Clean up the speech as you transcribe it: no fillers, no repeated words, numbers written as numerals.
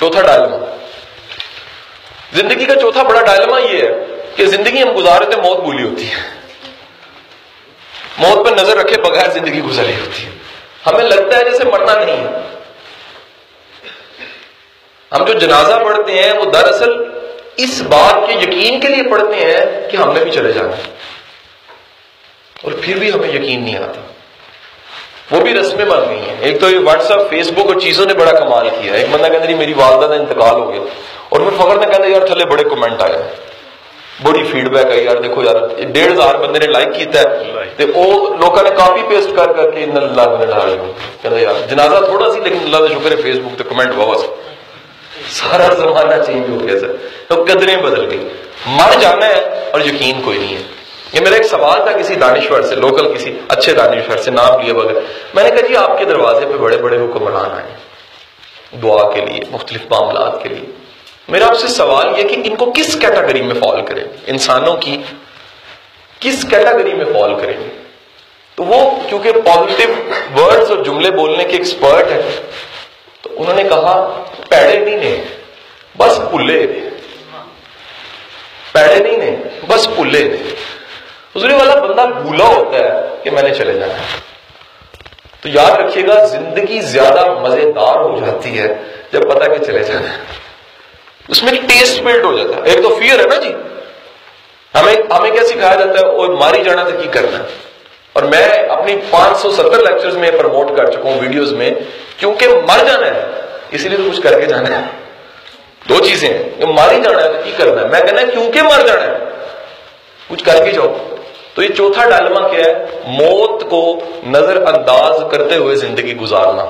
چوتھا ڈائلما، زندگی کا چوتھا بڑا ڈائلما یہ ہے کہ زندگی ہم گزار رہے تھے، موت بھولی ہوتی ہے، موت پر نظر رکھے بغیر زندگی گزری ہوتی ہے، ہمیں لگتا ہے جیسے مرنا نہیں ہے۔ ہم جو جنازہ پڑھتے ہیں وہ دراصل اس بات کے یقین کے لیے پڑھتے ہیں کہ ہم نے بھی چلے جانا ہے، اور پھر بھی ہمیں یقین نہیں آتا، وہ بھی رسمیں بن گئی ہیں۔ ایک تو یہ واٹس ایپ، فیس بک اور چیزوں نے بڑا کمال کیا ہے۔ ایک بندہ کہتا ہے میری والدہ کا انتقال ہو گیا، اور پھر فخر نے کہتا ہے یار تھلے بڑے کمنٹ آئے، بڑی فیڈ بیک آئی، یار دیکھو یار 1,500 بندے نے لائک کیتا ہے، تے او لوکاں نے کاپی پیسٹ کر کر کے ان اللہ نے ڈال دیا۔ کہتا یار جنازہ تھوڑا سی، لیکن اللہ کا شکر ہے فیس بک تے کمنٹ بہت سارا زمانہ چینج ہو گیا سر، تو قدریں بدل گئی۔ مر جانا ہے اور یقین کوئی نہیں ہے۔ یہ میرا ایک سوال تھا کسی دانشور سے، لوکل کسی اچھے دانشور سے، نام لیے بغیر، میں نے کہا جی آپ کے دروازے پہ بڑے بڑے حکمران آئے دعا کے لیے، مختلف معاملات کے لیے، میرا آپ سے سوال یہ کہ ان کو کس کیٹیگری میں فال کریں، انسانوں کی کس کیٹیگری میں فال کریں؟ تو وہ کیونکہ پازیٹیو ورڈز اور جملے بولنے کے ایکسپرٹ ہیں، تو انہوں نے کہا پیڑے نہیں نے بس پلے نے، پیڑے نہیں نے بس پلے نے۔ حضور والا بندہ بھولا ہوتا ہے کہ میں نے چلے جانا ہے۔ تو یاد رکھیے گا زندگی زیادہ مزیدار ہو جاتی ہے جب پتہ کہ چلے جانا ہے، اس میں ٹیسٹ بلڈ ہو جاتا ہے۔ ایک تو فیئر ہے نا جی، ہمیں کیا سکھایا جاتا ہے، اور ماری جانا تو کی کرنا ہے، اور میں اپنی 570 لیکچرز میں پروموٹ کر چکا ہوں ویڈیوز میں، کیونکہ مر جانا ہے اسی لیے تو کچھ کر کے جانا ہے۔ دو چیزیں ہیں، ماری جانا ہے تو کی کرنا ہے، میں کہنا ہے کیونکہ مر جانا ہے کچھ کر کے جاؤ۔ تو یہ چوتھا ڈائلما کیا ہے؟ موت کو نظر انداز کرتے ہوئے زندگی گزارنا۔